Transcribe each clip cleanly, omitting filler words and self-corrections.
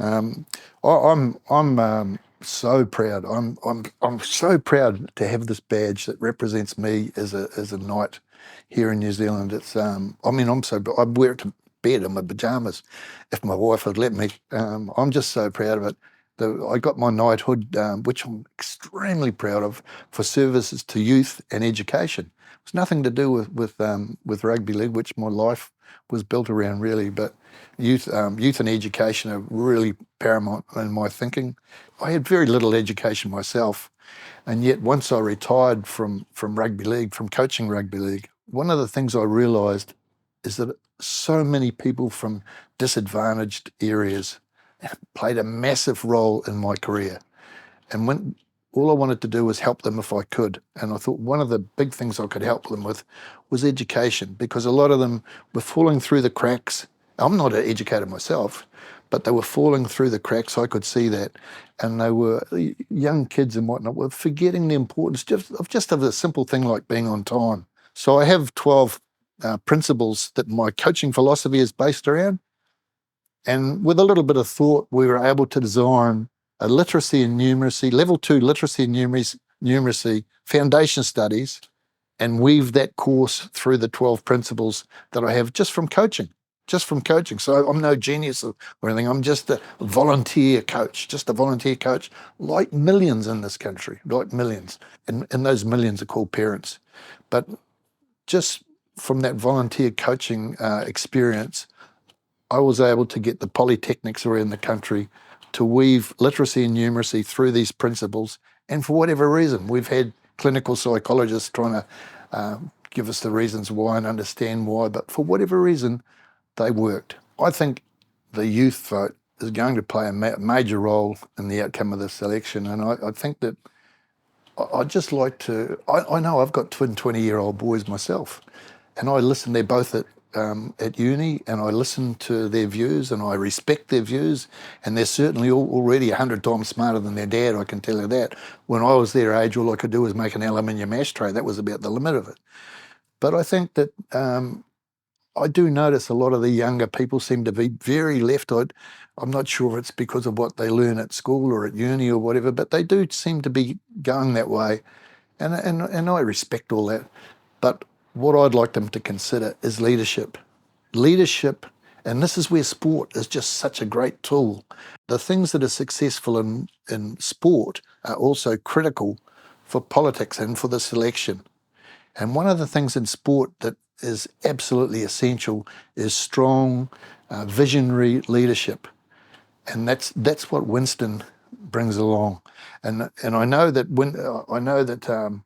Um, I'm so proud. I'm so proud to have this badge that represents me as a knight here in New Zealand. It's I mean I wear it to bed in my pajamas if my wife would let me. I'm just so proud of it. I got my knighthood, which I'm extremely proud of, for services to youth and education. It's nothing to do with rugby league, which my life was built around really, but youth and education are really paramount in my thinking. I had very little education myself, and yet once I retired from rugby league, from coaching rugby league, one of the things I realised is that so many people from disadvantaged areas played a massive role in my career. And when all I wanted to do was help them if I could. And I thought one of the big things I could help them with was education, because a lot of them were falling through the cracks. I'm not an educator myself, but they were falling through the cracks. I could see that. And they were young kids and whatnot were forgetting the importance just of a simple thing like being on time. So I have 12 principles that my coaching philosophy is based around. And with a little bit of thought, we were able to design a literacy and numeracy, level 2 literacy and numeracy foundation studies, and weave that course through the 12 principles that I have just from coaching. So I'm no genius or anything. I'm just a volunteer coach, like millions in this country, like millions. And those millions are called parents. But just from that volunteer coaching experience, I was able to get the polytechnics around the country to weave literacy and numeracy through these principles. And for whatever reason, we've had clinical psychologists trying to give us the reasons why and understand why, but for whatever reason, they worked. I think the youth vote is going to play a major role in the outcome of this election. And I think that I'd just like to, I know I've got twin 20-year-old boys myself, and I listen, they're both at uni, and I listen to their views and I respect their views, and they're certainly already 100 times smarter than their dad, I can tell you that. When I was their age, all I could do was make an aluminium ashtray. That was about the limit of it. But I think that I do notice a lot of the younger people seem to be very left-eyed. I'm not sure if it's because of what they learn at school or at uni or whatever, but they do seem to be going that way, and I respect all that. But what I'd like them to consider is leadership. Leadership, and this is where sport is just such a great tool. The things that are successful in sport are also critical for politics and for the selection. And one of the things in sport that is absolutely essential is strong, visionary leadership. And that's what Winston brings along. And I know that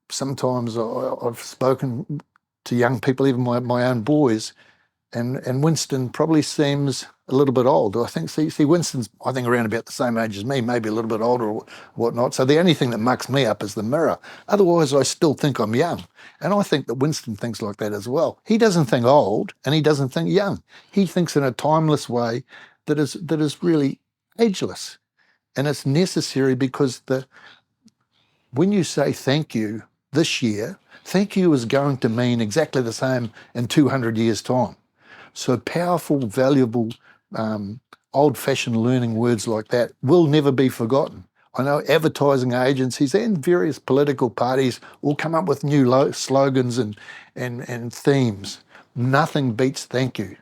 sometimes I've spoken to young people, even my own boys, and Winston probably seems a little bit old. I think, see, Winston's, I think, around about the same age as me, maybe a little bit older or whatnot. So the only thing that mucks me up is the mirror. Otherwise, I still think I'm young. And I think that Winston thinks like that as well. He doesn't think old and he doesn't think young. He thinks in a timeless way that is really ageless. And it's necessary because when you say thank you this year, thank you is going to mean exactly the same in 200 years' time. So powerful, valuable, old-fashioned learning words like that will never be forgotten. I know advertising agencies and various political parties all come up with new slogans and themes. Nothing beats thank you.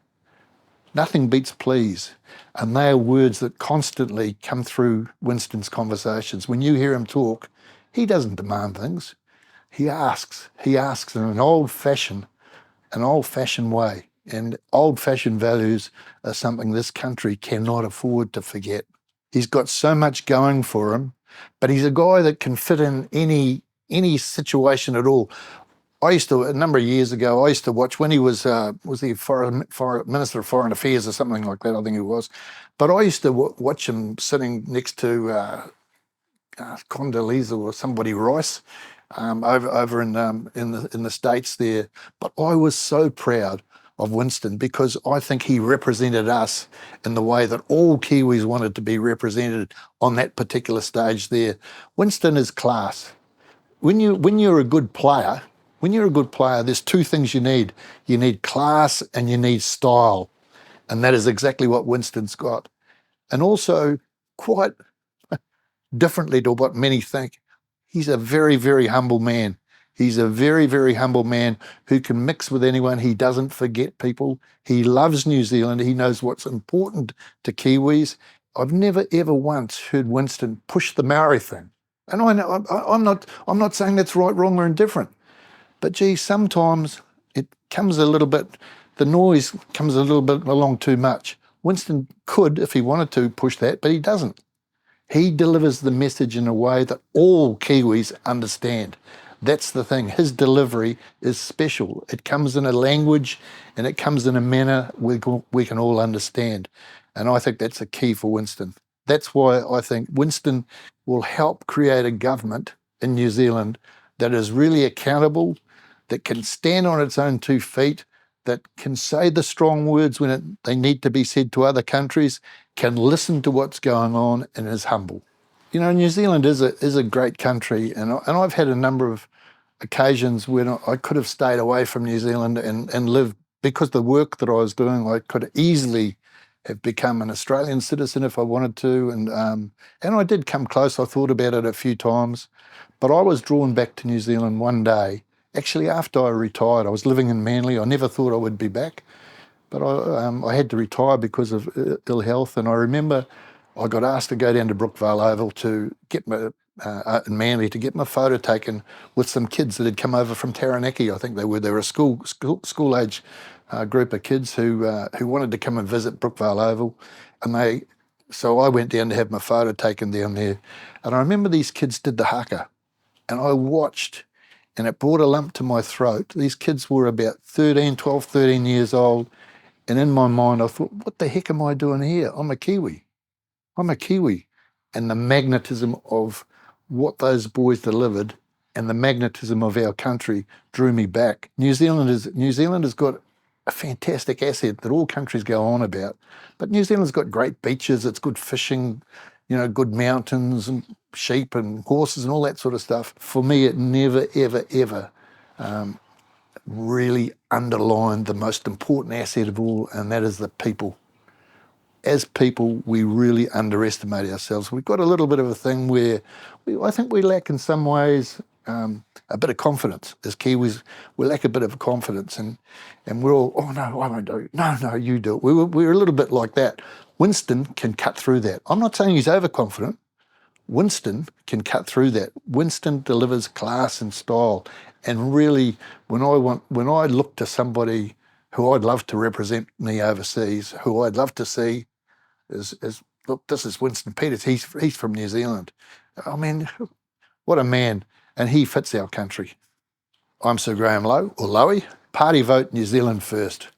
Nothing beats please. And they are words that constantly come through Winston's conversations. When you hear him talk, he doesn't demand things. He asks in an old-fashioned way. And old-fashioned values are something this country cannot afford to forget. He's got so much going for him, but he's a guy that can fit in any situation at all. I used to, a number of years ago, I used to watch when he was he foreign Minister of Foreign Affairs or something like that, I think he was. But I used to watch him sitting next to Condoleezza or somebody Rice over in the States there. But I was so proud of Winston because I think he represented us in the way that all Kiwis wanted to be represented on that particular stage there. Winston is class. When you're a good player, there's two things you need. You need class and you need style. And that is exactly what Winston's got. and also quite differently to what many think. He's a very, very humble man. He's a very, very humble man who can mix with anyone. He doesn't forget people. He loves New Zealand. He knows what's important to Kiwis. I've never ever once heard Winston push the Maori thing. And I know I'm not saying that's right, wrong, or indifferent. But gee, sometimes it comes a little bit, the noise comes a little bit along too much. Winston could, if he wanted to, push that, but he doesn't. He delivers the message in a way that all Kiwis understand. That's the thing. His delivery is special. It comes in a language and it comes in a manner we can all understand. And I think that's a key for Winston. That's why I think Winston will help create a government in New Zealand that is really accountable, that can stand on its own 2 feet, that can say the strong words when they need to be said to other countries, can listen to what's going on, and is humble. You know, New Zealand is a great country, and I've had a number of occasions when I could have stayed away from New Zealand and lived, because the work that I was doing, I could easily have become an Australian citizen if I wanted to, and I did come close. I thought about it a few times, but I was drawn back to New Zealand one day. Actually, after I retired, I was living in Manly. I never thought I would be back, but I had to retire because of ill health. And I remember I got asked to go down to Brookvale Oval to get my in Manly to get my photo taken with some kids that had come over from Taranaki. I think they were a school age group of kids who wanted to come and visit Brookvale Oval, and so I went down to have my photo taken down there. And I remember these kids did the haka, and I watched, and it brought a lump to my throat. These kids were about 12, 13 years old. And in my mind, I thought, what the heck am I doing here? I'm a Kiwi. I'm a Kiwi. And the magnetism of what those boys delivered and the magnetism of our country drew me back. New Zealand has got a fantastic asset that all countries go on about. But New Zealand's got great beaches, it's good fishing, good mountains and sheep and horses and all that sort of stuff. For me, it never, ever, ever really underlined the most important asset of all, and that is the people. As people, we really underestimate ourselves. We've got a little bit of a thing where I think we lack in some ways a bit of confidence. As Kiwis, we lack a bit of confidence, and we're all, oh no, I won't do it. No, you do it. We're a little bit like that. Winston can cut through that. I'm not saying he's overconfident. Winston can cut through that. Winston delivers class and style. And really, when I look to somebody who I'd love to represent me overseas, who I'd love to see is look, this is Winston Peters. He's from New Zealand. I mean, what a man. And he fits our country. I'm Sir Graham Lowe, or Lowe. Party vote New Zealand first.